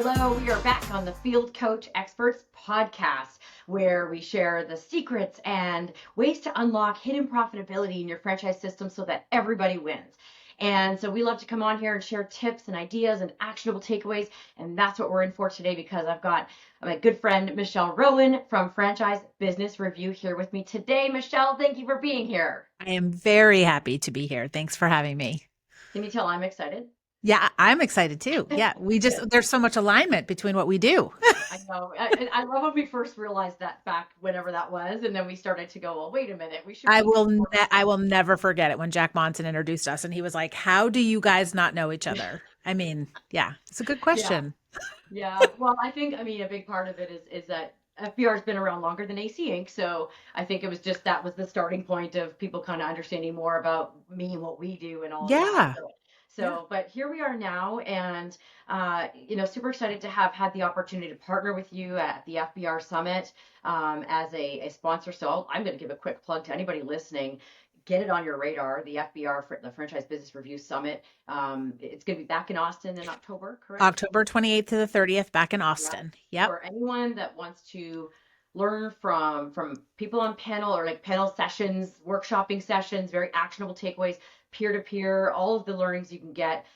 Hello, we are back on the Field Coach Experts podcast, where we share the secrets and ways to unlock hidden profitability in your franchise system so that everybody wins. And so we love to come on here and share tips and ideas and actionable takeaways. And that's what we're in for today because I've got my good friend, Michelle Rowan from Franchise Business Review here with me today. Michelle, thank you for being here. I am very happy to be here. Thanks for having me. Can you tell I'm excited? Yeah, I'm excited too. Yeah, Good. there's so much alignment between what we do. I know. I love when we first realized that back whenever that was, and then we started to go, well, wait a minute, we should be more I aligned. will never forget it when Jack Monson introduced us and he was like, "How do you guys not know each other?" I mean, yeah, it's a good Yeah, question. yeah. Well, I mean, a big part of it is that FBR has been around longer than AC Inc. So I think it was just that was the starting point of people kind of understanding more about me and what we do and all of that. Yeah. Yeah. But here we are now, and super excited to have had the opportunity to partner with you at the FBR Summit as a sponsor. So I'm going to give a quick plug to anybody listening. Get it on your radar. The FBR, the Franchise Business Review Summit. It's going to be back in Austin in October, correct? October 28th to the 30th back in Yeah. Austin. Yep. For anyone that wants to learn from people on panel or like panel sessions, workshopping sessions, very actionable takeaways, peer to peer, all of the learnings you can get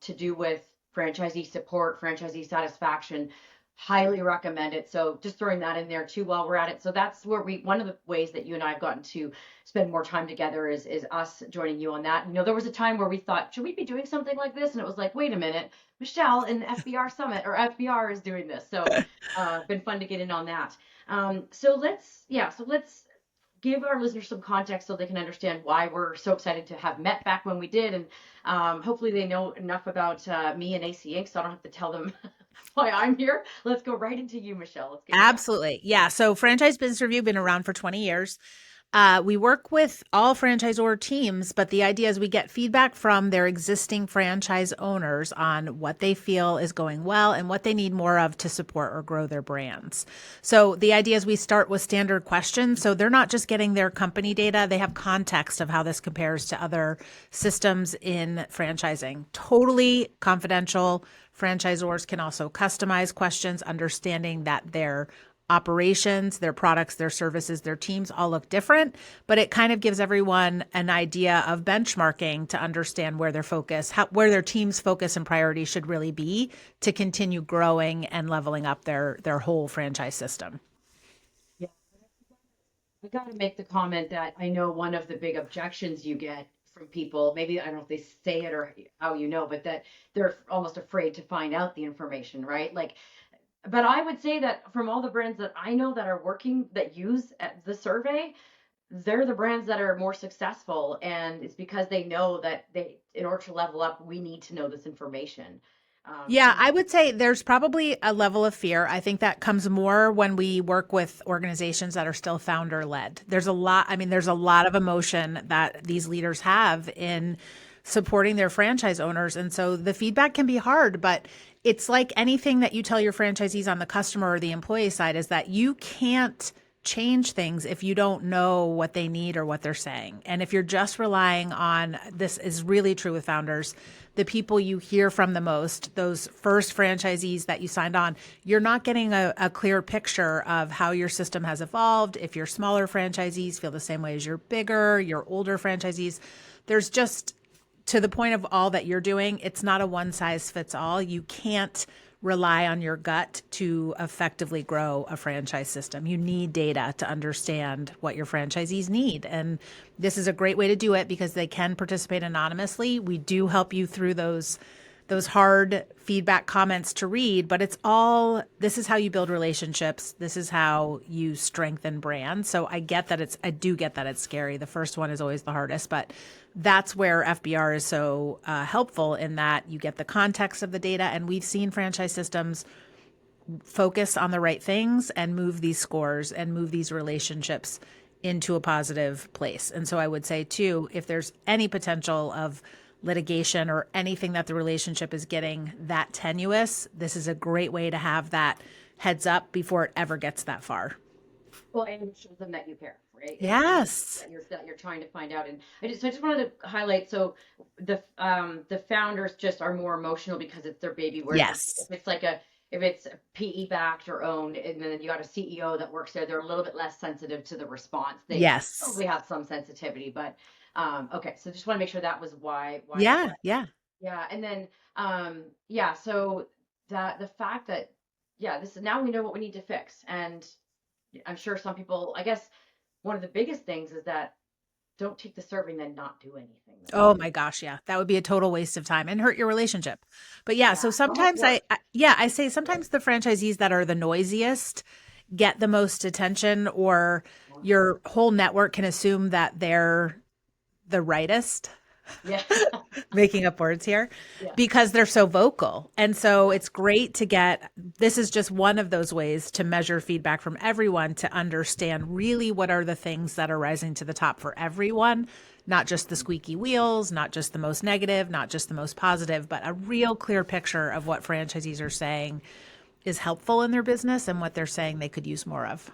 to do with franchisee support, franchisee satisfaction. Highly recommend it. So just throwing that in there too while we're at it. So that's where one of the ways that you and I have gotten to spend more time together is us joining you on that. There was a time where we thought, should we be doing something like this? And it was like, wait a minute, Michelle in the FBR Summit or FBR is doing this. So been fun to get in on that. So let's give our listeners some context so they can understand why we're so excited to have met back when we did. And hopefully they know enough about me and AC Inc. So I don't have to tell them why I'm here. Let's go right into you, Michelle. Let's get you going. Absolutely. Yeah. So Franchise Business Review been around for 20 years. We work with all franchisor teams, but the idea is we get feedback from their existing franchise owners on what they feel is going well and what they need more of to support or grow their brands. So the idea is we start with standard questions. So they're not just getting their company data, they have context of how this compares to other systems in franchising. Totally confidential. Franchisors can also customize questions, understanding that their operations, their products, their services, their teams all look different, but it kind of gives everyone an idea of benchmarking to understand where their focus, where their team's focus and priority should really be to continue growing and leveling up their whole franchise system. Yeah, I got to make the comment that I know one of the big objections you get from people, maybe I don't know if they say it or how but that they're almost afraid to find out the information, right? Like, but I would say that from all the brands that I know that are working, that use the survey, they're the brands that are more successful. And it's because they know that in order to level up, we need to know this information. Yeah, So I would say there's probably a level of fear. I think that comes more when we work with organizations that are still founder led. There's a lot of emotion that these leaders have in supporting their franchise owners. And so the feedback can be hard, but it's like anything that you tell your franchisees on the customer or the employee side is that you can't change things if you don't know what they need or what they're saying. And if you're just relying on, this is really true with founders, the people you hear from the most, those first franchisees that you signed on, you're not getting a clear picture of how your system has evolved. If your smaller franchisees feel the same way as your bigger, your older franchisees, there's just, to the point of all that you're doing, it's not a one size fits all. You can't rely on your gut to effectively grow a franchise system. You need data to understand what your franchisees need. And this is a great way to do it because they can participate anonymously. We do help you through those hard feedback comments to read, but this is how you build relationships. This is how you strengthen brands. So I do get that it's scary. The first one is always the hardest, but that's where FBR is so helpful in that you get the context of the data. And we've seen franchise systems focus on the right things and move these scores and move these relationships into a positive place. And so I would say too, if there's any potential of litigation or anything that the relationship is getting that tenuous, this is a great way to have that heads up before it ever gets that far. well, and it shows them that you care, right? And Yes. that you're trying to find out. And I just wanted to highlight. So the founders just are more emotional because it's their baby. Whereas if Yes. it's like if it's PE backed or owned, and then you got a CEO that works there, they're a little bit less sensitive to the response. They Yes. probably have some sensitivity, but okay. So just want to make sure that was why that Yeah. was. Yeah. Yeah, and then yeah, so that the fact that yeah, this is now we know what we need to fix, and I'm sure some people, I guess one of the biggest things is that don't take the survey and then not do anything the Oh next my week. gosh, yeah. That would be a total waste of time and hurt your relationship. But yeah, Yeah, so so much sometimes work. yeah, I say sometimes the franchisees that are the noisiest get the most attention, or your whole network can assume that they're the rightest, Yeah, making up words here, yeah, because they're so vocal. And so yeah. it's great to get, this is just one of those ways to measure feedback from everyone to understand really what are the things that are rising to the top for everyone, not just the squeaky wheels, not just the most negative, not just the most positive, but a real clear picture of what franchisees are saying is helpful in their business and what they're saying they could use more of.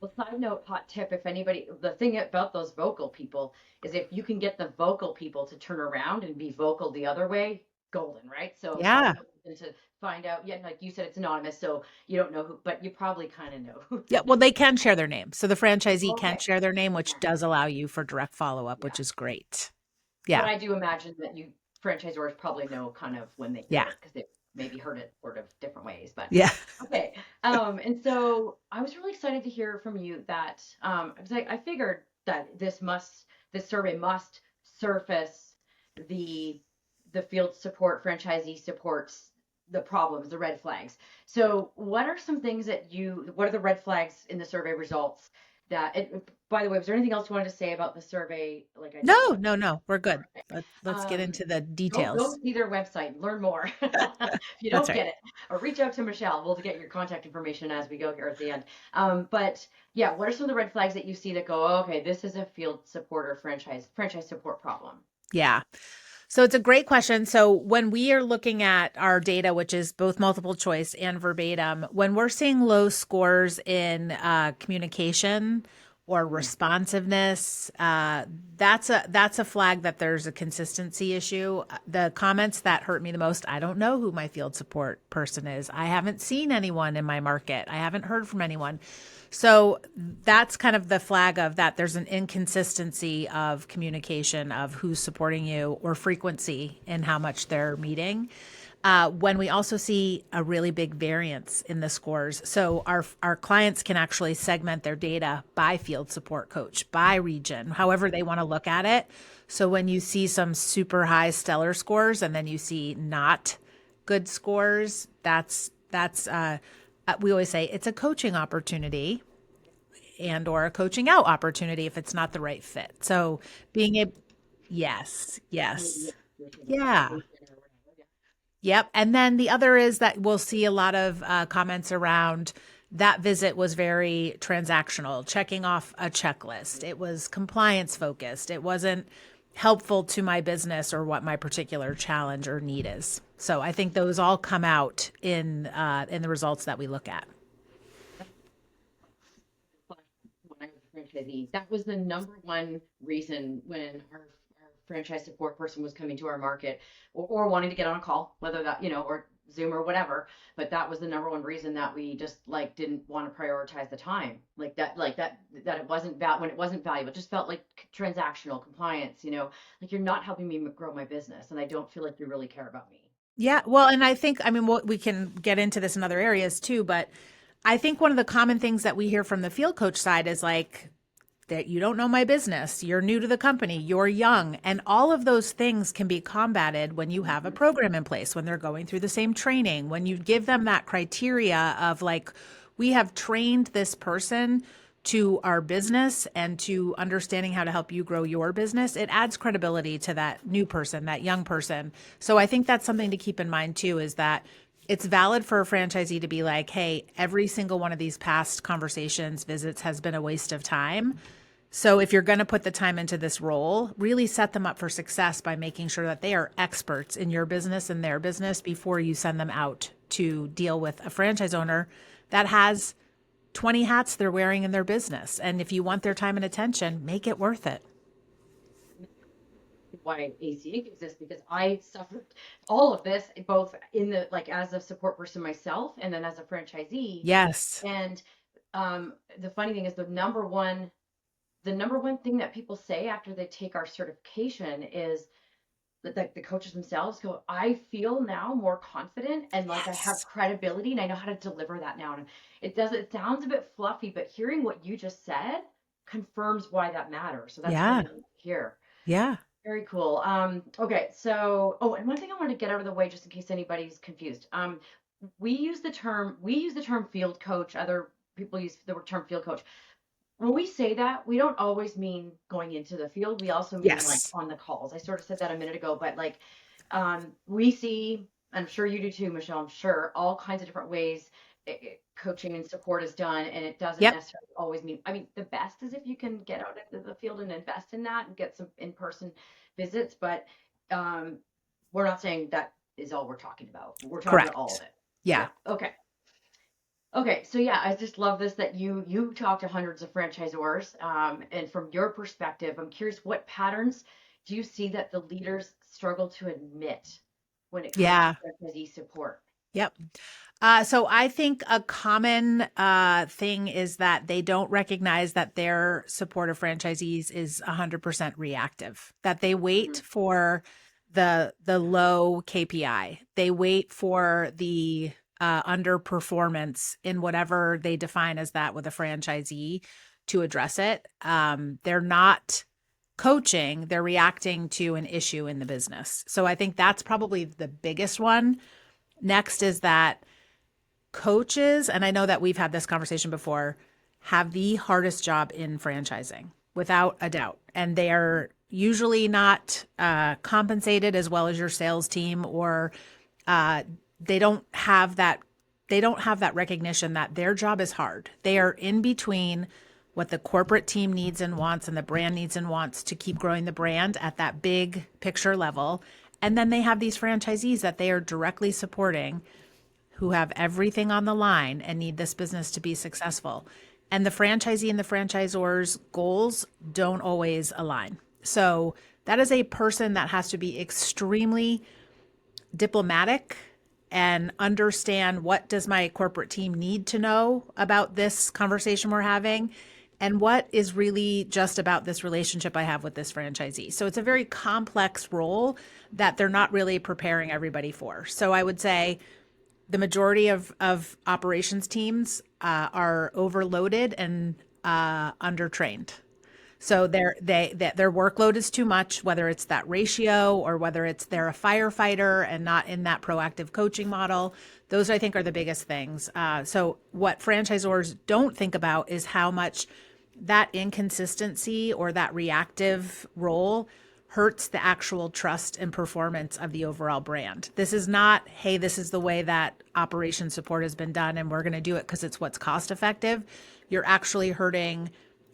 Well, side note, hot tip, if anybody, the thing about those vocal people is if you can get the vocal people to turn around and be vocal the other way, golden, right? So side Yeah. note to find out, yeah, like you said, it's anonymous, so you don't know who, but you probably kind of know who Yeah, they well, they can share their name. So the franchisee are. can Okay. share their name, which Yeah. does allow you for direct follow up, Yeah. which is great. But Yeah. I do imagine that you franchisors probably know kind of when they hear Yeah. it because they maybe heard it sort of different ways. But Yeah. okay. And so I was really excited to hear from you that I was like, I figured that this survey must surface the the field support, franchisee supports the problems, the red flags. So what are some things that what are the red flags in the survey results that by the way, was there anything else you wanted to say about the survey? Like I just No, want no, no. We're to. good. Let's get into the Go details. see their website and learn more if you That's don't right. get it, or reach out to Michelle. We'll get your contact information as we go here at the end. But yeah, what are some of the red flags that you see that go, oh, okay, this is a field support or franchise support problem? Yeah. So it's a great question. So when we are looking at our data, which is both multiple choice and verbatim, when we're seeing low scores in communication or Mm, responsiveness, that's a flag that there's a consistency issue. The comments that hurt me the most, I don't know who my field support person is. I haven't seen anyone in my market. I haven't heard from anyone. So that's kind of the flag of that there's an inconsistency of communication of who's supporting you or frequency in how much they're meeting. When we also see a really big variance in the scores. So our clients can actually segment their data by field support coach, by region, however they want to look at it. So when you see some super high stellar scores and then you see not good scores, that's we always say it's a coaching opportunity and or a coaching out opportunity if it's not the right fit. So being able, yes, maybe yes, you're taking a yeah. vacation or whatever. Yeah. Yep. And then the other is that we'll see a lot of comments around that visit was very transactional, checking off a checklist. It was compliance focused. It wasn't helpful to my business or what my particular challenge or need is. So I think those all come out in the results that we look at. When I was a franchisee, that was the number one reason when our franchise support person was coming to our market or wanting to get on a call, whether that, or Zoom or whatever. But that was the number one reason that we just like didn't want to prioritize the time that it wasn't when it wasn't valuable. It just felt like transactional compliance, like you're not helping me grow my business and I don't feel like you really care about me. Yeah, So, well, and I think, I mean, we can get into this in other areas too, but I think one of the common things that we hear from the field coach side is like that you don't know my business, you're new to the company, you're young, and all of those things can be combated when you have a mhm, program in place, when they're going through the same training, when you give them that criteria of like, we have trained this person to our business and to understanding how to help you grow your business, it adds credibility to that new person, that young person. So I think that's something to keep in mind too, is that it's valid for a franchisee to be like, hey, every single one of these past conversations, visits has been a waste of time. So if you're going to put the time into this role, really set them up for success by making sure that they are experts in your business and their business before you send them out to deal with a franchise owner that has 20 hats they're wearing in their business. And if you want their time and attention, make it worth it. why AC Inc. exists, because I suffered all of this both in the like as a support person myself and then as a franchisee. Yes. And the funny thing is the number one thing that people say after they take our certification is that like the coaches themselves go, I feel now more confident and like I have Yes. credibility and I know how to deliver that now. And it sounds a bit fluffy, but hearing what you just said confirms why that matters. So that's really Yeah. good to hear. Yeah. Very cool. Okay, so and one thing I wanted to get out of the way just in case anybody's confused. We use the term field coach. Other people use the term field coach. When we say that, we don't always mean going into the field. We also mean like Yes. on the calls. I sort of said that a minute ago, but like we see, I'm sure you do too, Michelle, I'm sure, all kinds of different ways coaching and support is done. And it doesn't Yep. necessarily always mean, I mean, the best is if you can get out into the field and invest in that and get some in-person visits. But um, we're not saying that is all we're talking about. We're talking about all of Correct. it. Yeah. Yeah. Okay. Okay, so yeah, I just love this that you talk to hundreds of franchisors, and from your perspective, I'm curious what patterns do you see that the leaders struggle to admit when it comes to Yeah. franchisee support? Yep. So I think a common thing is that they don't recognize that their support of franchisees is 100% reactive, that they wait Mhm. for the low KPI. They wait for the underperformance in whatever they define as that with a franchisee to address it. They're not coaching, they're reacting to an issue in the business. So I think that's probably the biggest one. Next is that coaches, and I know that we've had this conversation before, have the hardest job in franchising without a doubt. And they are usually not compensated as well as your sales team, or uh, they don't have that recognition that their job is hard. They are in between what the corporate team needs and wants and the brand needs and wants to keep growing the brand at that big picture level. And then they have these franchisees that they are directly supporting who have everything on the line and need this business to be successful. And the franchisee and the franchisor's goals don't always align. So that is a person that has to be extremely diplomatic and understand what does my corporate team need to know about this conversation we're having and what is really just about this relationship I have with this franchisee. So it's a very complex role that they're not really preparing everybody for. So I would say the majority of operations teams are overloaded and undertrained. So their workload is too much, whether it's that ratio or whether it's they're a firefighter and not in that proactive coaching model. Those I think are the biggest things. So what franchisors don't think about is how much that inconsistency or that reactive role hurts the actual trust and performance of the overall brand. This is not, hey, this is the way that operation support has been done and we're going to do it because it's what's cost effective. You're actually hurting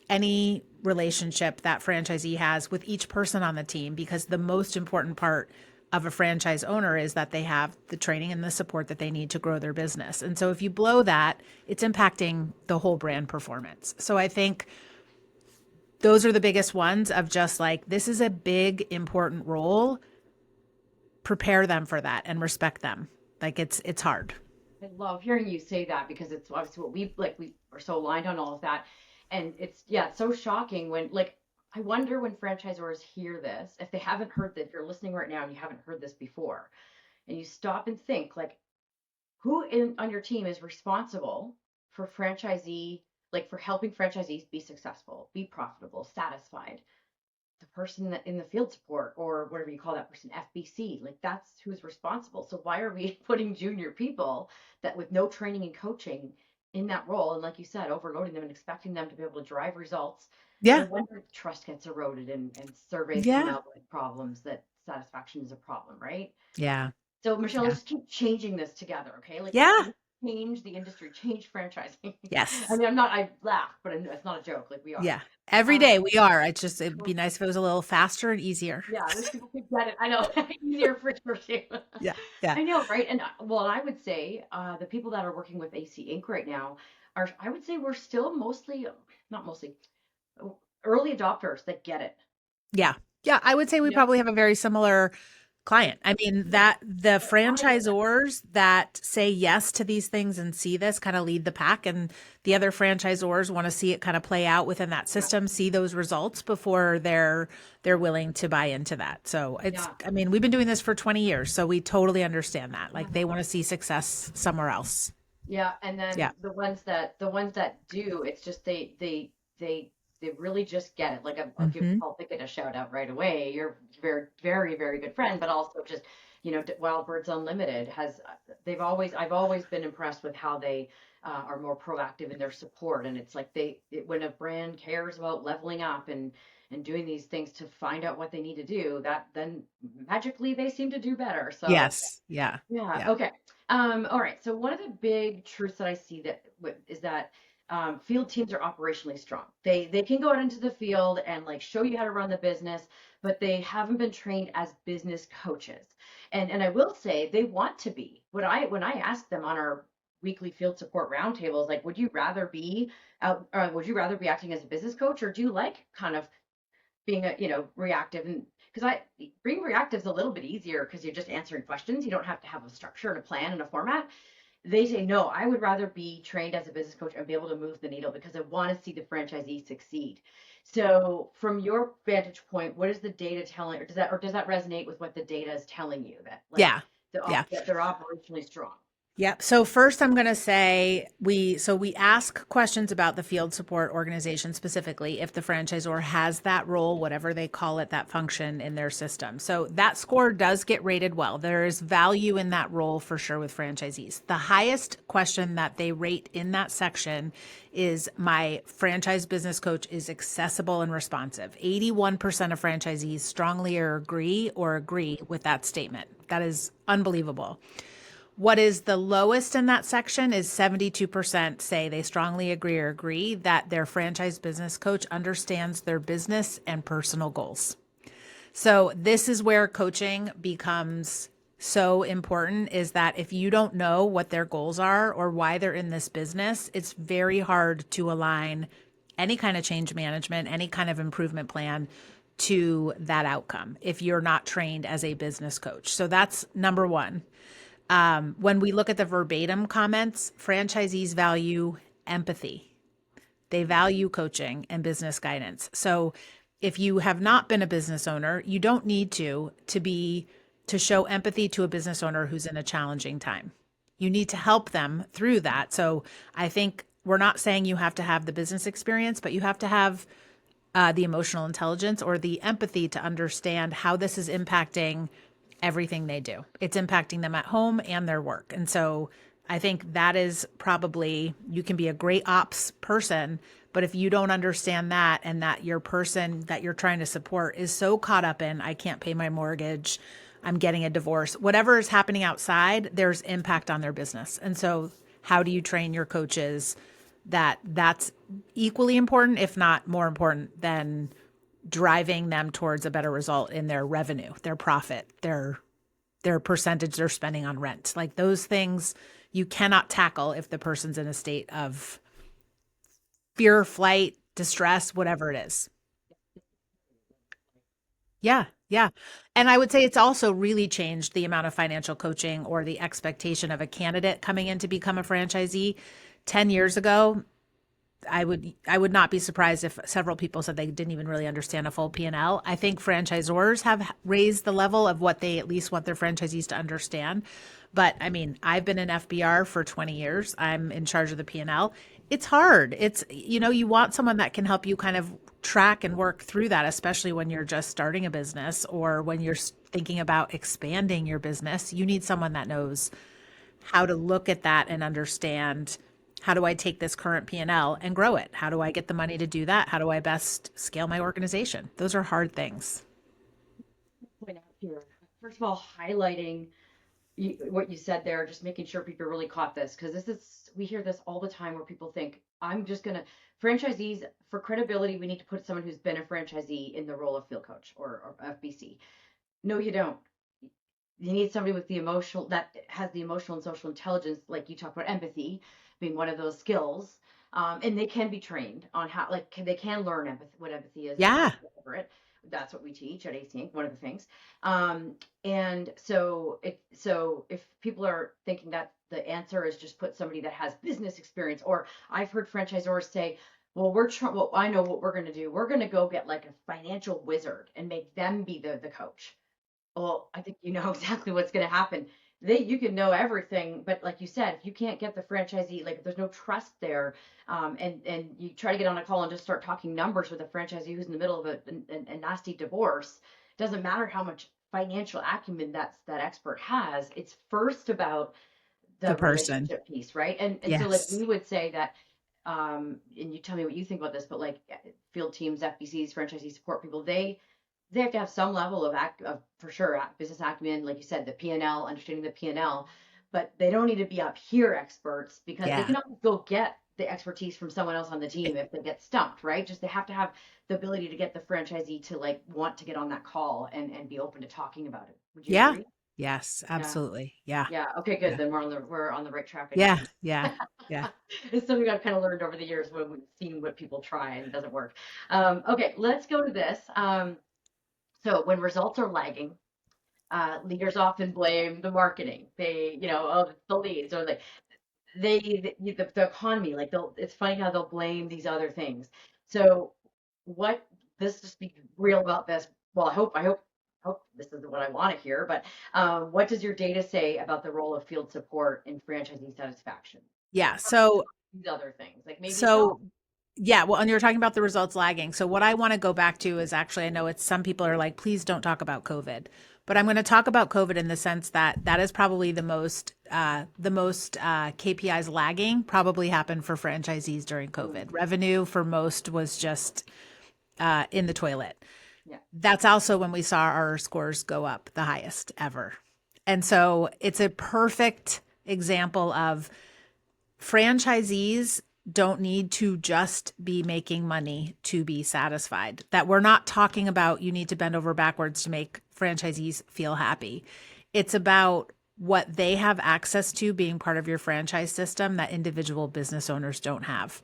any relationship that franchisee has with each person on the team, because the most important part of a franchise owner is that they have the training and the support that they need to grow their business. And so if you blow that, it's impacting the whole brand performance. So I think those are the biggest ones of just like, this is a big, important role. Prepare them for that and respect them. Like it's hard. I love hearing you say that because it's obviously what we are so aligned on all of that. And it's so shocking when like I wonder when franchisors hear this, if they haven't heard that, if you're listening right now and you haven't heard this before, and you stop and think like who on your team is responsible for franchisee, like for helping franchisees be successful, be profitable, satisfied? The person that in the field support or whatever you call that person, FBC, like that's who's responsible. So why are we putting junior people that with no training and coaching in that role? And like you said, overloading them and expecting them to be able to drive results. No Yeah. wonder trust gets eroded and surveys come Yeah. out with problems that satisfaction is a problem, right? Yeah. So Michelle, Yeah. let's keep changing this together, okay? Like Yeah. change the industry, change franchising. I Yes. mean, I laugh, but it's not a joke. Like we are. Yeah. Every Um, day we are. It'd be nice if it was a little faster and easier. Yeah, I wish people could get it. I know, easier for sure too. Yeah. Yeah. I know, right? And well, I would say the people that are working with AC Inc. right now are, I would say we're still mostly, not mostly, early adopters that get it. Yeah. Yeah, I would say we You know? probably have a very similar client. I mean, that the franchisors that say yes to these things and see this kind of lead the pack, and the other franchisors want to see it kind of play out within that Yeah. system, see those results before they're willing to buy into that. So it's, Yeah. I mean, we've been doing this for 20 years, so we totally understand that. Like they Mhm. want to see success somewhere else. Yeah, and then Yeah. the ones that do, it's just they really just get it. Like Hmm. I'll think it a shout out right away. You're very very very good friend, but also just Wild Birds Unlimited has I've always been impressed with how they are more proactive in their support, and it's like when a brand cares about leveling up and doing these things to find out what they need to do, that then magically they seem to do better. So Yes. Yeah. yeah. Yeah. Okay. All right. So one of the big truths that I see is that field teams are operationally strong. They can go out into the field and like show you how to run the business, but they haven't been trained as business coaches. And I will say they want to be. When I ask them on our weekly field support roundtables, like, would you rather be out, or would you rather be acting as a business coach, or do you like kind of being reactive? And because I being reactive is a little bit easier because you're just answering questions, you don't have to have a structure and a plan and a format. They say no, I would rather be trained as a business coach and be able to move the needle because I want to see the franchisee succeed. So from your vantage point, what is the data telling, or does that resonate with what the data is telling you, that like Yeah. Yeah. that they're operationally strong? Yep. So first I'm going to say we ask questions about the field support organization specifically if the franchisor has that role, whatever they call it, that function in their system. So that score does get rated well. There is value in that role for sure with franchisees. The highest question that they rate in that section is my franchise business coach is accessible and responsive. 81% of franchisees strongly agree with that statement. That is unbelievable. What is the lowest in that section is 72% say they strongly agree that their franchise business coach understands their business and personal goals. So this is where coaching becomes so important, is that if you don't know what their goals are or why they're in this business, it's very hard to align any kind of change management, any kind of improvement plan to that outcome if you're not trained as a business coach. So that's number one. When we look at the verbatim comments, franchisees value empathy. They value coaching and business guidance. So if you have not been a business owner, you don't need to show empathy to a business owner who's in a challenging time. You need to help them through that. So I think we're not saying you have to have the business experience, but you have to have the emotional intelligence or the empathy to understand how this is impacting everything they do. It's impacting them at home and their work. And so I think that is probably, you can be a great ops person, but if you don't understand that, and that your person that you're trying to support is so caught up in, I can't pay my mortgage, I'm getting a divorce, whatever is happening outside, there's impact on their business. And so how do you train your coaches that that's equally important, if not more important, than driving them towards a better result in their revenue, their profit, their percentage they're spending on rent. Like those things you cannot tackle if the person's in a state of fear, flight, distress, whatever it is. Yeah, yeah. And I would say it's also really changed the amount of financial coaching or the expectation of a candidate coming in to become a franchisee. 10 years ago, I would not be surprised if several people said they didn't even really understand a full P&L. I think franchisors have raised the level of what they at least want their franchisees to understand. But I mean, I've been in FBR for 20 years. I'm in charge of the P&L. It's hard. It's, you want someone that can help you kind of track and work through that, especially when you're just starting a business or when you're thinking about expanding your business. You need someone that knows how to look at that and understand, how do I take this current P&L and grow it? How do I get the money to do that? How do I best scale my organization? Those are hard things. Point out here, first of all, highlighting what you said there, just making sure people really caught this, because we hear this all the time where people think, I'm just gonna franchisees, for credibility, we need to put someone who's been a franchisee in the role of field coach or FBC. No, you don't. You need somebody with the emotional, that has the emotional and social intelligence, like you talk about empathy being one of those skills. And they can be trained on how, like, they can learn empathy, what empathy is, and how Yeah. to deliver it. That's what we teach at AC, one of the things. And so if people are thinking that the answer is just put somebody that has business experience, or I've heard franchisors say, well, well, I know what we're going to do. We're going to go get like a financial wizard and make them be the coach. Well, I think you know exactly what's going to happen. You can know everything, but like you said, if you can't get the franchisee, like if there's no trust there, and you try to get on a call and just start talking numbers with a franchisee who's in the middle of a nasty divorce, it doesn't matter how much financial acumen that expert has. It's first about The the person. relationship piece, right? And so like Yes. we would say that, and you tell me what you think about this, but like field teams, FBCs, franchisee support people, they have to have some level of for sure business acumen, like you said, the P&L, understanding the P&L, but they don't need to be up here experts because they Yeah. can always go get the expertise from someone else on the team if they get stumped, right? Just they have to have the ability to get the franchisee to like want to get on that call and be open to talking about it. Would you Yeah. agree? Yes, Yeah. absolutely. Yeah. Yeah. Okay, good. Yeah. Then we're on the right track Yeah. again. Yeah. Yeah. It's something I've kind of learned over the years when we've seen what people try and it doesn't work. Okay, let's go to this. So when results are lagging, leaders often blame the marketing. Oh, the leads or the economy. Like it's funny how they'll blame these other things. So what? Let's just be real about this. Well, I hope this is what I want to hear. But what does your data say about the role of field support in franchisee satisfaction? Yeah. Versus So these other things, like maybe it's not. So, yeah, well, and you're talking about the results lagging. So, what I want to go back to is actually, I know it's some people are like, please don't talk about COVID, but I'm going to talk about COVID in the sense that that is probably the most KPIs lagging probably happened for franchisees during Mm, COVID. Revenue for most was just in the toilet. yeah. That's also when we saw our scores go up the highest ever. And so it's a perfect example of franchisees don't need to just be making money to be satisfied. That we're not talking about you need to bend over backwards to make franchisees feel happy. It's about what they have access to being part of your franchise system that individual business owners don't have.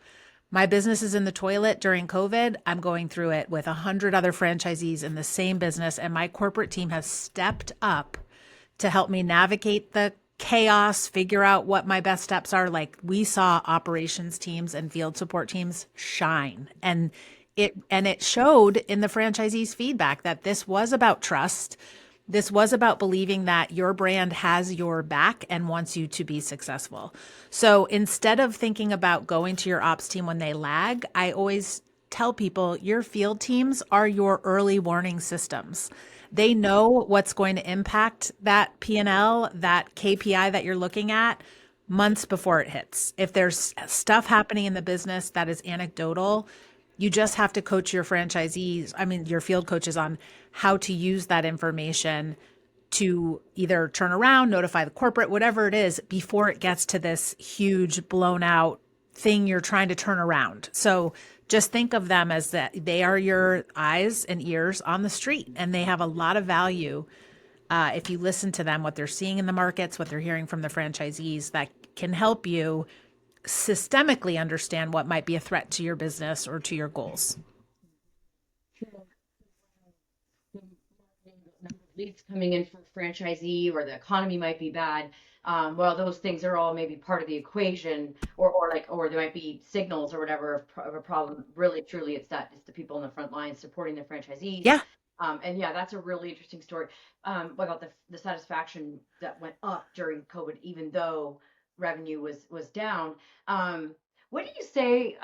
My business is in the toilet during COVID. I'm going through it with 100 other franchisees in the same business, and my corporate team has stepped up to help me navigate the chaos, figure out what my best steps are. Like we saw operations teams and field support teams shine. And it showed in the franchisees' feedback that this was about trust. This was about believing that your brand has your back and wants you to be successful. So instead of thinking about going to your ops team when they lag, I always tell people your field teams are your early warning systems. They know what's going to impact that P&L, that KPI that you're looking at months before it hits. If there's stuff happening in the business that is anecdotal, you just have to coach your franchisees, I mean, your field coaches on how to use that information to either turn around, notify the corporate, whatever it is, before it gets to this huge blown out thing you're trying to turn around. So just think of them as that they are your eyes and ears on the street, and they have a lot of value if you listen to them, what they're seeing in the markets, what they're hearing from the franchisees that can help you systemically understand what might be a threat to your business or to your goals. The number of leads coming in from franchisee or the economy might be bad. Well, those things are all maybe part of the equation, or there might be signals or whatever of a problem. Really, truly, it's the people in the front lines supporting the franchisees. Yeah. And yeah, that's a really interesting story. What about the satisfaction that went up during COVID, even though revenue was down. What do you say?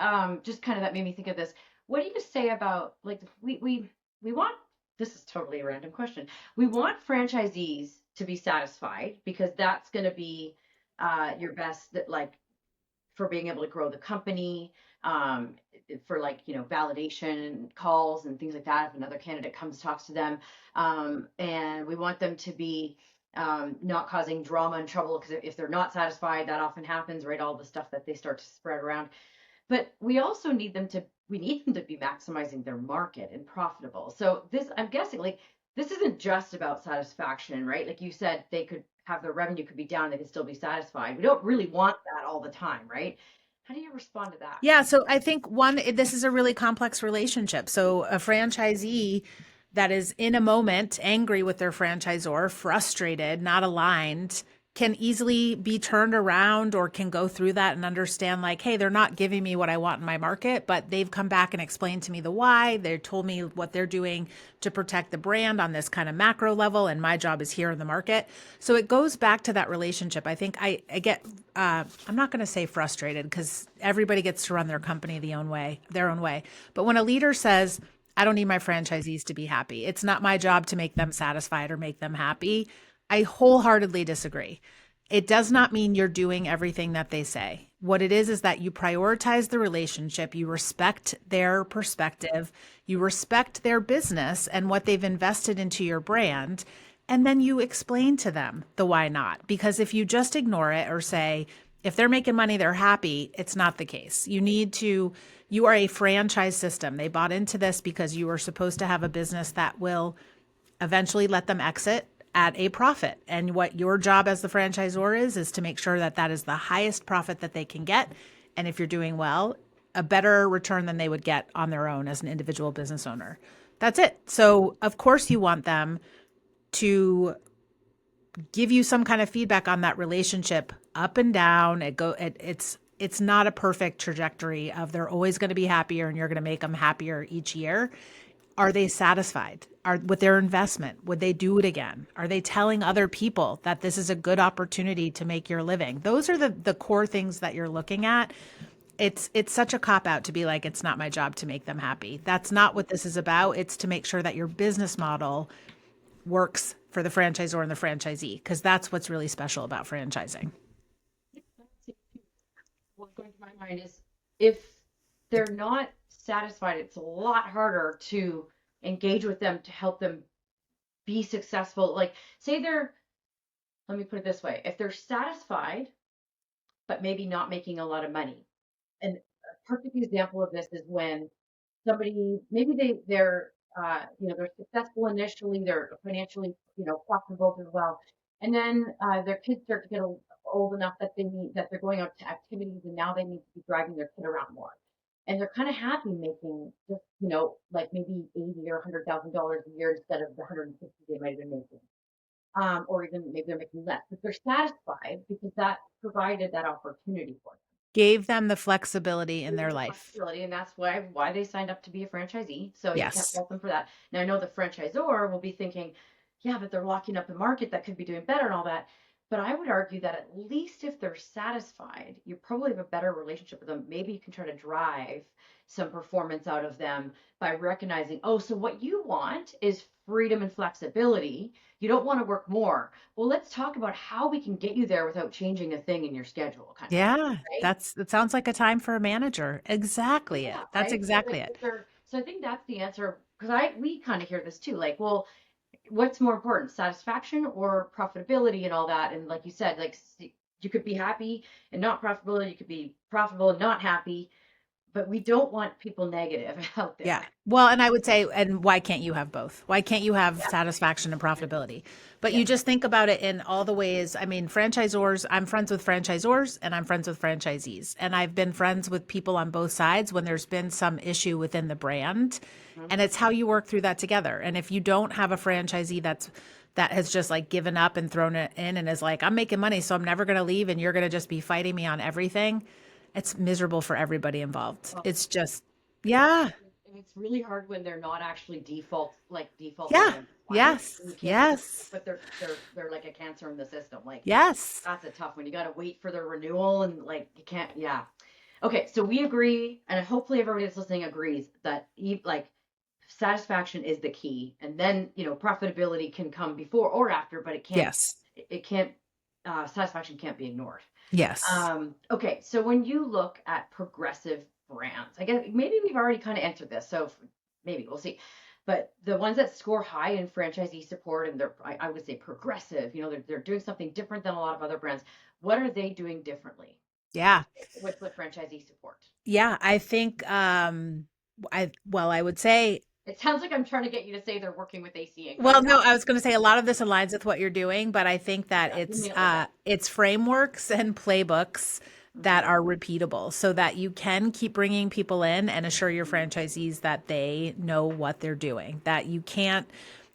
Just kind of that made me think of this. What do you say about like we want this is totally a random question. We want franchisees to be satisfied because that's going to be your best that like for being able to grow the company, for like validation calls and things like that. If another candidate comes talks to them, and we want them to be not causing drama and trouble because if they're not satisfied, that often happens, right? All the stuff that they start to spread around. But we need them to be maximizing their market and profitable. So this, I'm guessing, like this isn't just about satisfaction, right? Like you said, they could have their revenue could be down, they could still be satisfied. We don't really want that all the time, right? How do you respond to that? Yeah, so I think this is a really complex relationship. So a franchisee that is in a moment angry with their franchisor, frustrated, not aligned, can easily be turned around or can go through that and understand like, hey, they're not giving me what I want in my market, but they've come back and explained to me the why. They told me what they're doing to protect the brand on this kind of macro level, and my job is here in the market. So it goes back to that relationship. I think I get I'm not going to say frustrated because everybody gets to run their company their own way. But when a leader says, I don't need my franchisees to be happy, it's not my job to make them satisfied or make them happy, I wholeheartedly disagree. It does not mean you're doing everything that they say. What it is that you prioritize the relationship, you respect their perspective, you respect their business and what they've invested into your brand, and then you explain to them the why not. Because if you just ignore it or say, if they're making money, they're happy, it's not the case. You are a franchise system. They bought into this because you are supposed to have a business that will eventually let them exit at a profit. And what your job as the franchisor is to make sure that that is the highest profit that they can get. And if you're doing well, a better return than they would get on their own as an individual business owner. That's it. So of course you want them to give you some kind of feedback on that relationship up and down. It's not a perfect trajectory of they're always going to be happier and you're going to make them happier each year. Are they satisfied with their investment? Would they do it again? Are they telling other people that this is a good opportunity to make your living? Those are the core things that you're looking at. It's such a cop out to be like, it's not my job to make them happy. That's not what this is about. It's to make sure that your business model works for the franchisor and the franchisee, because that's what's really special about franchising. What's going to my mind is if they're not satisfied, it's a lot harder to engage with them to help them be successful. Like, say let me put it this way, if they're satisfied, but maybe not making a lot of money. And a perfect example of this is when somebody, maybe they're successful initially, they're financially, profitable as well. And then their kids start to get old enough that they're going out to activities and now they need to be driving their kid around more. And they're kind of happy making just, like maybe 80 or $100,000 a year instead of the 150 they might have been making. Or even maybe they're making less, but they're satisfied because that provided that opportunity for them. Gave them the flexibility in their The life. flexibility, and that's why they signed up to be a franchisee. So you can't Yes. fault them for that. Now I know the franchisor will be thinking, yeah, but they're locking up the market that could be doing better and all that. But I would argue that at least if they're satisfied, you probably have a better relationship with them. Maybe you can try to drive some performance out of them by recognizing, oh, so what you want is freedom and flexibility. You don't want to work more. Well, let's talk about how we can get you there without changing a thing in your schedule, kind of thing, Yeah. right? That sounds like a time for a manager. Exactly Yeah, it. That's right. So exactly like it. if they're so I think that's the answer because I we kind of hear this too. Like, well, what's more important, satisfaction or profitability and all that? And like you said, like you could be happy and not profitable. You could be profitable and not happy, but we don't want people negative out Yeah. there. Well, and I would say, and why can't you have both? Why can't you have Yeah. satisfaction and profitability? But Yeah. you just think about it in all the ways. I mean, franchisors, I'm friends with franchisors and I'm friends with franchisees. And I've been friends with people on both sides when there's been some issue within the brand. Mhm. And it's how you work through that together. And if you don't have a franchisee that has just like given up and thrown it in and is like, I'm making money, so I'm never going to leave and you're going to just be fighting me on everything, it's miserable for everybody involved. Well, It's just, yeah. and it's really hard when they're not actually defaulting Yeah. on compliance. Yes. And you can't get, Yes. but they're like a cancer in the system. Like Yes. that's a tough one. You got to wait for their renewal and like you can't. Yeah. Okay, so we agree, and hopefully everybody that's listening agrees that like satisfaction is the key, and then profitability can come before or after, but Yes. it can't satisfaction can't be ignored. Yes. Okay, so when you look at progressive brands, I guess maybe we've already kind of answered this, so maybe we'll see. But the ones that score high in franchisee support and I would say progressive, they're doing something different than a lot of other brands. What are they doing differently Yeah. with the franchisee support? Yeah. I think, I would say, It sounds like I'm trying to get you to say they're working with AC and well, kind no, I was going to say a lot of this aligns with what you're doing, but I think that yeah, you nailed it. it's frameworks and playbooks that are repeatable so that you can keep bringing people in and assure your franchisees that they know what they're doing, that you can't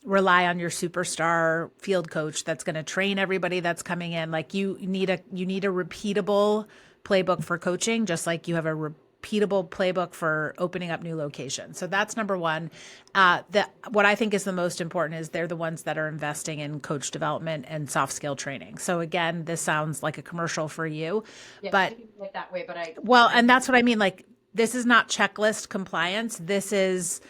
rely on your superstar field coach that's going to train everybody that's coming in. Like you need a repeatable playbook for coaching, just like you have a repeatable playbook for opening up new locations. So that's number one. What I think is the most important is they're the ones that are investing in coach development and soft skill training. So again, this sounds like a commercial for you, Yeah, I but didn't like that way, but well, and that's what I mean. Like, this is not checklist compliance. This is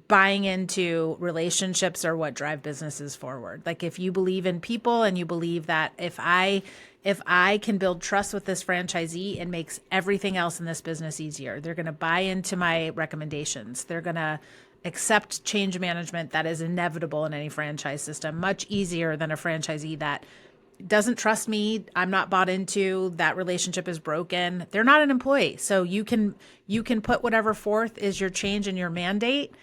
buying into relationships are what drive businesses forward. Like, if you believe in people and you believe that if I can build trust with this franchisee, it makes everything else in this business easier. They're going to buy into my recommendations. They're going to accept change management that is inevitable in any franchise system, much easier than a franchisee that doesn't trust me, I'm not bought into, that relationship is broken. They're not an employee. So you can put whatever forth is your change and your mandate.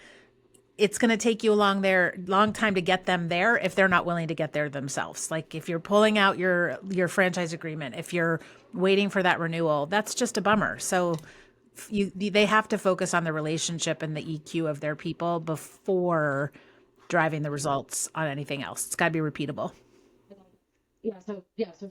It's going to take you a long time to get them there if they're not willing to get there themselves. Like, if you're pulling out your franchise agreement, if you're waiting for that renewal, that's just a bummer. So they have to focus on the relationship and the EQ of their people before driving the results on anything else. It's got to be repeatable. So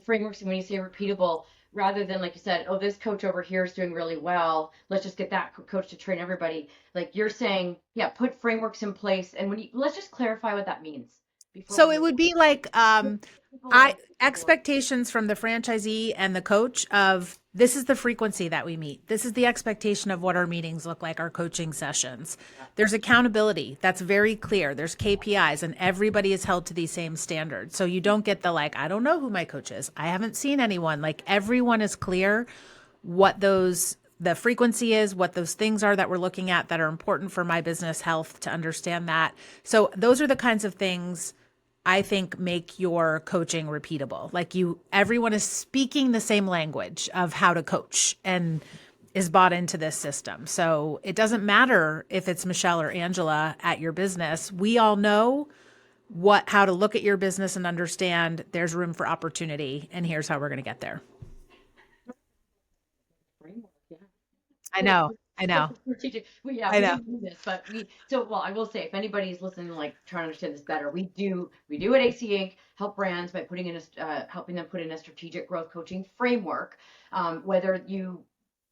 frameworks, when you say repeatable, rather than like you said, oh, this coach over here is doing really well, let's just get that coach to train everybody. Like you're saying, yeah, put frameworks in place, and let's just clarify what that means before we So it move would be like on. People I like, expectations from the franchisee and the coach of this is the frequency that we meet. This is the expectation of what our meetings look like, our coaching sessions. There's accountability. That's very clear. There's KPIs and everybody is held to these same standards. So you don't get the like, I don't know who my coach is. I haven't seen anyone. Like, everyone is clear what the frequency is, what those things are that we're looking at that are important for my business health to understand that. So those are the kinds of things I think make your coaching repeatable. Like, everyone is speaking the same language of how to coach and is bought into this system. So it doesn't matter if it's Michelle or Angela at your business. We all know how to look at your business and understand there's room for opportunity, and here's how we're going to get there. framework, yeah. I know. I That's know. strategic. I We know. didn't do this, but well, I will say, if anybody's listening, like trying to understand this better, we do at AC Inc. help brands by helping them put in a strategic growth coaching framework. Whether you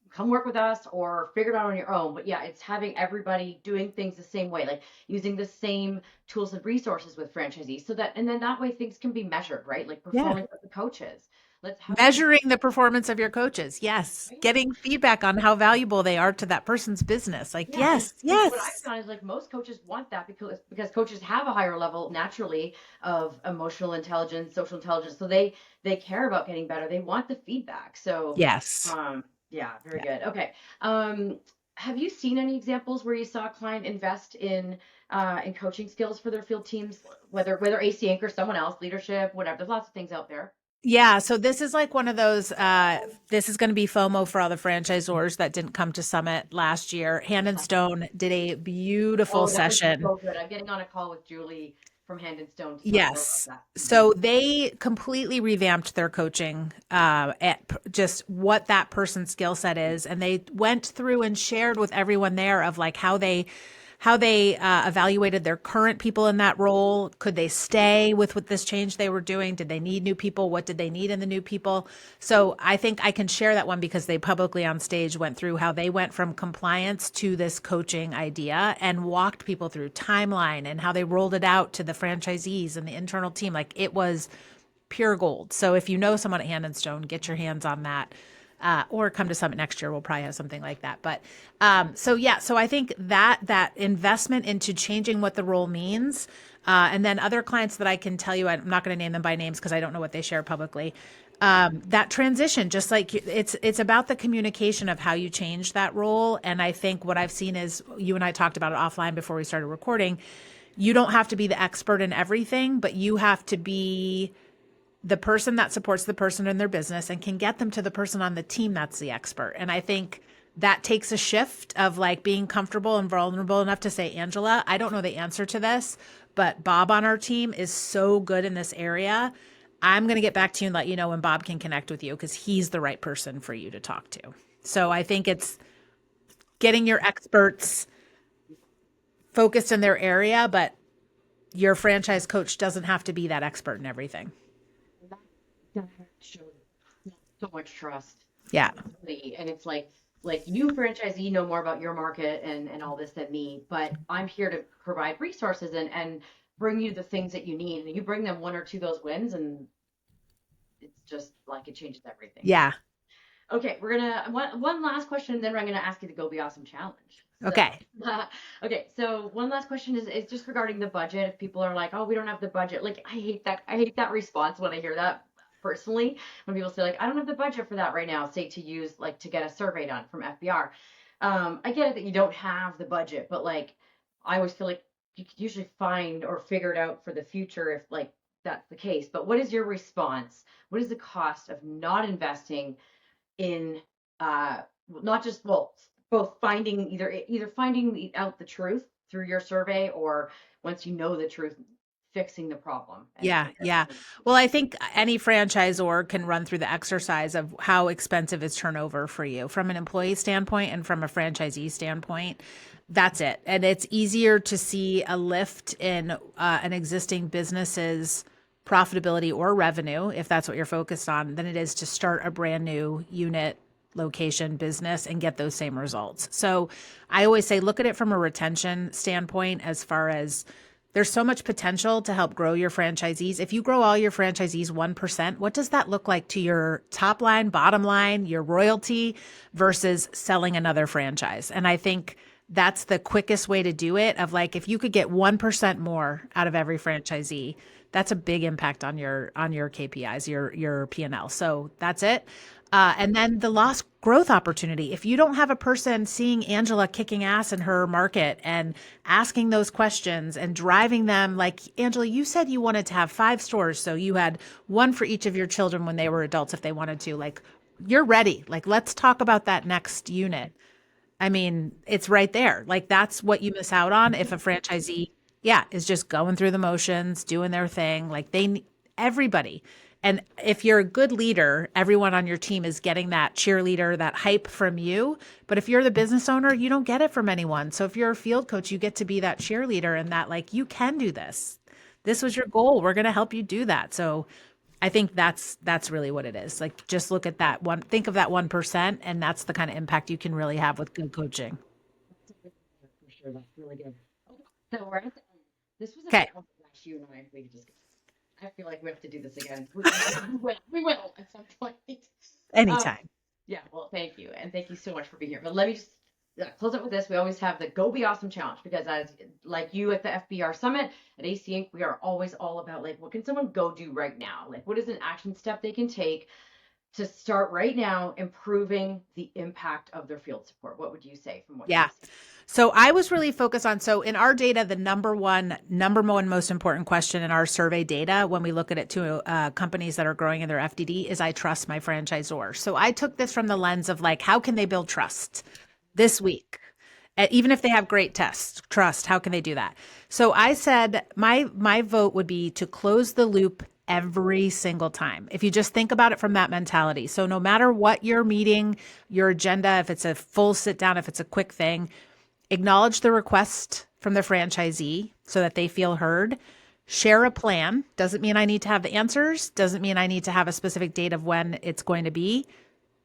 come work with us or figure it out on your own, but yeah, it's having everybody doing things the same way, like using the same tools and resources with franchisees, and then that way things can be measured, right? Like Yeah. performance of the coaches. How can we, Measuring the performance of your coaches. Yes. right? Getting feedback on how valuable they are to that person's business. Like, Yeah, and yes, what I've yes. found is like most coaches want that because coaches have a higher level naturally of emotional intelligence, social intelligence. So they care about getting better. They want the feedback. So Yes. yeah, very Yeah. good. Okay. Um have you seen any examples where you saw a client invest in coaching skills for their field teams, whether AC Inc. or someone else, leadership, whatever. There's lots of things out there. Yeah, so this is like one of those this is going to be FOMO for all the franchisors that didn't come to Summit last year. Hand and Stone did a beautiful Oh, that was session. so good. I'm getting on a call with Julie from Hand and Stone to talk more about Yes. that. So they completely revamped their coaching at just what that person's skill set is, and they went through and shared with everyone there of like how they evaluated their current people in that role. Could they stay with this change they were doing? Did they need new people? What did they need in the new people? So I think I can share that one because they publicly on stage went through how they went from compliance to this coaching idea and walked people through timeline and how they rolled it out to the franchisees and the internal team. Like, it was pure gold. So if you know someone at Hand and Stone, get your hands on that. Or come to Summit next year. We'll probably have something like that. But so yeah, so I think that investment into changing what the role means, and then other clients that I can tell you, I'm not going to name them by names because I don't know what they share publicly. That transition, just like it's about the communication of how you change that role. And I think what I've seen is, you and I talked about it offline before we started recording. You don't have to be the expert in everything, but you have to be the person that supports the person in their business and can get them to the person on the team that's the expert. And I think that takes a shift of like being comfortable and vulnerable enough to say, Angela, I don't know the answer to this, but Bob on our team is so good in this area. I'm going to get back to you and let you know when Bob can connect with you because he's the right person for you to talk to. So I think it's getting your experts focused in their area, but your franchise coach doesn't have to be that expert in everything. That shows so much trust. Yeah. And it's like you franchisee know more about your market and all this than me, but I'm here to provide resources and bring you the things that you need. And you bring them one or two of those wins, and it's just like it changes everything. Yeah. Okay, we're gonna one last question, and then I'm gonna ask you to go be awesome challenge. So, Okay. okay, so one last question is just regarding the budget. If people are like, "Oh, we don't have the budget," like I hate that response when I hear that personally. When people say like, "I don't have the budget for that right now," say to use like to get a survey done from FBR. I get it that you don't have the budget, but like I always feel like you could usually find or figure it out for the future if like that's the case. But what is your response? What is the cost of not investing in not just well both finding either finding out the truth through your survey or once you know the truth fixing the problem Yeah, and yeah. Well, I think any franchisor can run through the exercise of how expensive is turnover for you from an employee standpoint and from a franchisee standpoint. That's it. And it's easier to see a lift in an existing business's profitability or revenue, if that's what you're focused on, than it is to start a brand new unit location business and get those same results. So I always say, look at it from a retention standpoint as far as there's so much potential to help grow your franchisees. If you grow all your franchisees 1%, what does that look like to your top line, bottom line, your royalty versus selling another franchise? And I think that's the quickest way to do it of like, if you could get 1% more out of every franchisee, that's a big impact on your KPIs, your P&L. So that's it. And then the lost growth opportunity. If you don't have a person seeing Angela kicking ass in her market and asking those questions and driving them, like, Angela, you said you wanted to have 5 stores. So you had one for each of your children when they were adults, if they wanted to, like, you're ready. Like, let's talk about that next unit. I mean, it's right there. Like, that's what you miss out on if a franchisee, yeah, is just going through the motions, doing their thing. Like, everybody. And if you're a good leader, everyone on your team is getting that cheerleader, that hype from you. But if you're the business owner, you don't get it from anyone. So if you're a field coach, you get to be that cheerleader and that, like, you can do this. This was your goal. We're going to help you do that. So I think that's really what it is. Like, just look at that one, think of that 1%, and that's the kind of impact you can really have with good coaching. for sure that's really good. Okay, so we're at the end. This was a Okay. fun last you and we could just I feel like we have to do this again. We will at some point. Um, Anytime. yeah, well, thank you. And thank you so much for being here. But let me just close up with this. We always have the Go Be Awesome Challenge because as like you at the FBR Summit at AC Inc., we are always all about like, what can someone go do right now? Like, what is an action step they can take to start right now improving the impact of their field support? What would you say from what Yeah. you've seen? So I was really focused on, so in our data, the number one most important question in our survey data when we look at it to companies that are growing in their FDD is, I trust my franchisor. So I took this from the lens of like, how can they build trust this week? Even if they have great trust, how can they do that? So I said my vote would be to close the loop every single time. If you just think about it from that mentality. So no matter what your meeting, your agenda, if it's a full sit down, if it's a quick thing, acknowledge the request from the franchisee so that they feel heard. Share a plan. Doesn't mean I need to have the answers. Doesn't mean I need to have a specific date of when it's going to be,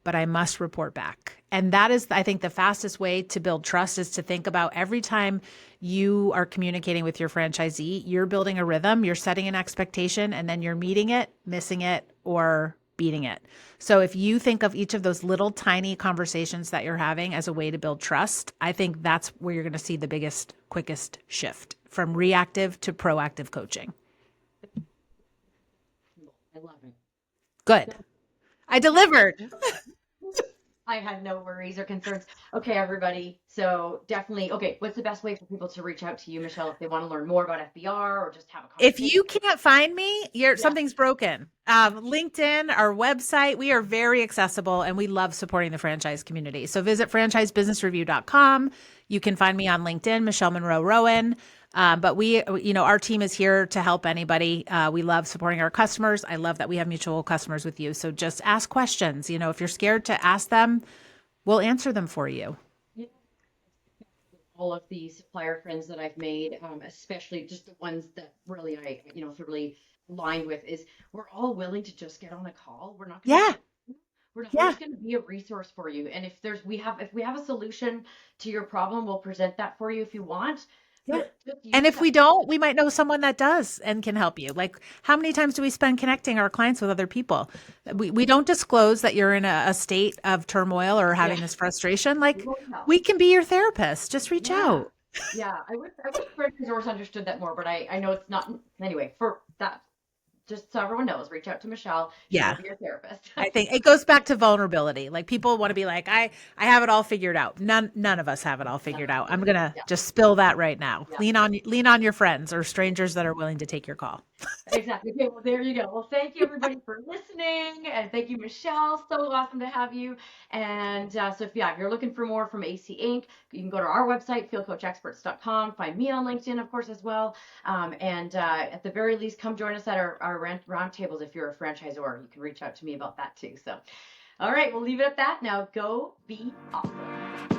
but I must report back. And that is, I think, the fastest way to build trust is to think about every time you are communicating with your franchisee, you're building a rhythm, you're setting an expectation, and then you're meeting it, missing it, or beating it. So if you think of each of those little tiny conversations that you're having as a way to build trust, I think that's where you're going to see the biggest, quickest shift from reactive to proactive coaching. I love it. Good. I delivered. I had no worries or concerns. Okay, everybody. So definitely, okay, what's the best way for people to reach out to you, Michelle, if they want to learn more about FBR or just have a If conversation? you can't find me, something's broken. LinkedIn, our website, we are very accessible and we love supporting the franchise community. So visit franchisebusinessreview.com. You can find me on LinkedIn, Michelle Monroe Rowan. But we, our team is here to help anybody. We love supporting our customers. I love that we have mutual customers with you. So just ask questions. If you're scared to ask them, we'll answer them for you. Yeah. All of the supplier friends that I've made, especially just the ones that really feel really aligned with, is we're all willing to just get on a call. We're not going to Yeah. sell. We're Yeah. just going to be a resource for you. And if we have a solution to your problem, we'll present that for you if you want. Yeah. But just And use if that. we don't, we might know someone that does and can help you. Like, how many times do we spend connecting our clients with other people? We don't disclose that you're in a state of turmoil or Yeah, having this frustration. we Like, won't help. we can be your therapist. Just reach Yeah. out. Yeah. I wish Franchisors understood that more, but I know it's not. Anyway, for that, just so everyone knows, reach out to Michelle. She will Yeah. be your therapist. I think it goes back to vulnerability. Like, people want to be like, I have it all figured out. None of us have it all No, figured out. no, I'm gonna yeah, just spill that right now. yeah. Lean on your friends or strangers that are willing to take your call. Exactly. Okay, well, there you go. Well, thank you everybody for listening, and thank you, Michelle. So awesome to have you. And so, if you're looking for more from AC Inc., you can go to our website, fieldcoachexperts.com. Find me on LinkedIn, of course, as well. And at the very least, come join us at our round tables if you're a franchisor. You can reach out to me about that too. So, all right, we'll leave it at that. Now, go be awesome.